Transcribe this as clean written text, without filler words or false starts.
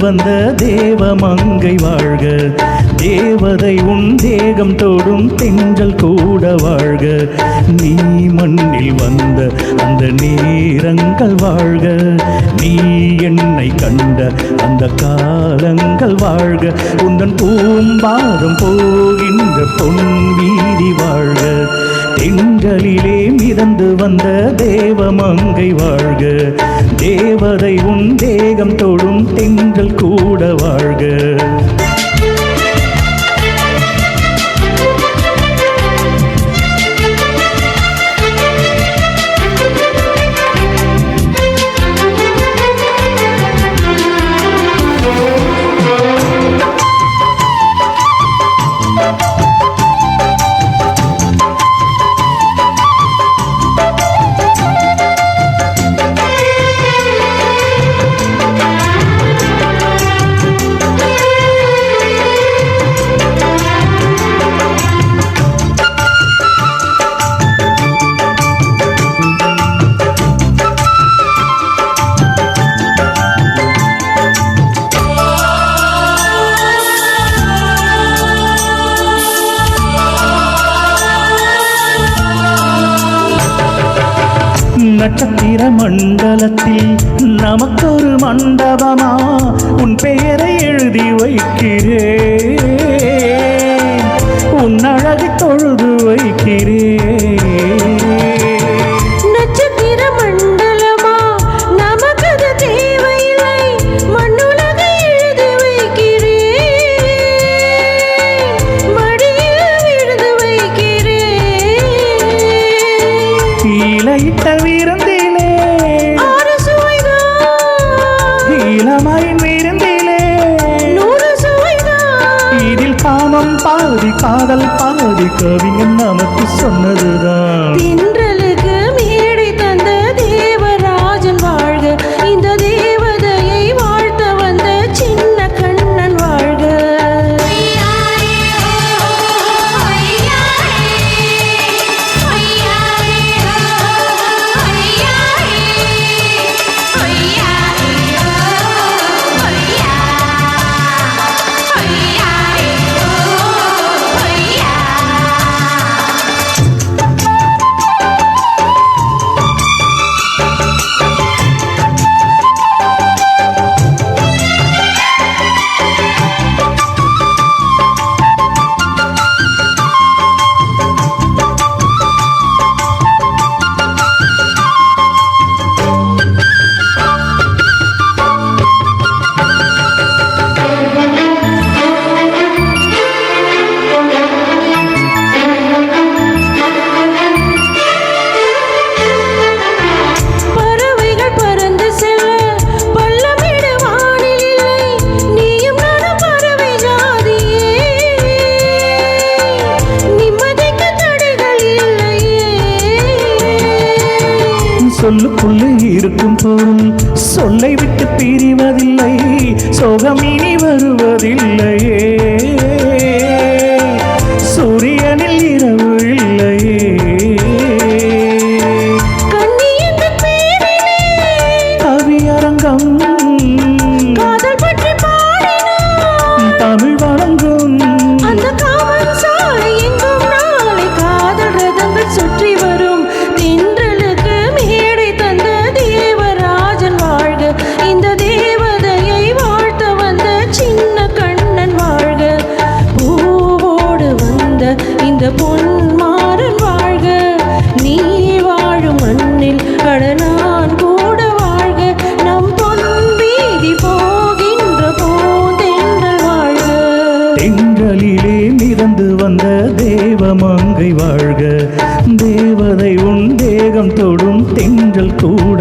வந்த தேவமங்கை வாழ்க, தேவதை உன் தேகம் தொடும் தென்றல் கூட வாழ்க. நீ மண்ணில் வந்த அந்த நேரங்கள் வாழ்க, நீ என்னை கண்ட அந்த காலங்கள் வாழ்க. உந்தன் பூம்பாதம் போகின்ற பொன் வீதி வாழ்க, தென்றலிலே மிதந்து வந்த தேவமங்கை வாழ்க, தேவதை உன் தேகம் தொடும் தென்றல் கூட வாழ்க. நட்சத்திர மண்டலத்தில் நமக்கொரு மண்டபமா உன் பெயரை எழுதி வைக்கிறேன், உன் அழகை தொழுது வைக்கிறேன். நட்சத்திர மண்டலமா நமக்கு தேவையில்லை, மண்ணுலகை எழுதி வைக்கிறேன், மடியில் விழுது வைக்கிறேன். இலையிட்ட விருந்திலே இளமையின் விருந்திலே 100 சுவைதான். இதில் காமம் பாதி காதல் பாதி கவிஞன் நமக்கு சொன்னதுதான். தென்றலுக்கு மேடை தந்த தேவராஜன் வாழ்க, இந்த தேவதையை வாழ்த்த வந்த சின்ன கண்ணன் வாழ்க. சொல்லுக்குள்ளே இருக்கும் பொருள் சொல்லை விட்டு பிரிவதில்லை, சோகம் இனி வருவதில்லையே, சூரியனில் இரவு இல்லையே. கவியரங்கம் காதல் பற்றி பாடினான், தமிழ் வழங்கும் அந்த காவல் சாலை எங்கும் நாளை காதல் ரதங்கள் சுற்றி வரும். தென்றலுக்கு மேடை தந்த தேவராஜன் வாழ்க, இந்த தேவதையை வாழ்த்த வந்த சின்ன கண்ணன் வாழ்க. பூவோடு வந்த இந்த பொன்மாறன் வாழ்க, நீ வாழும் மண்ணில் கடனான் கூட வாழ்க. நம் பொன் வீதி போகின்ற பூந்தென்றல் வாழ்க. தென்றலிலே மிதந்து வந்த தேவமங்கை வாழ்க, தேவதை உன் தேகம் தொடும் தென்றல் கூட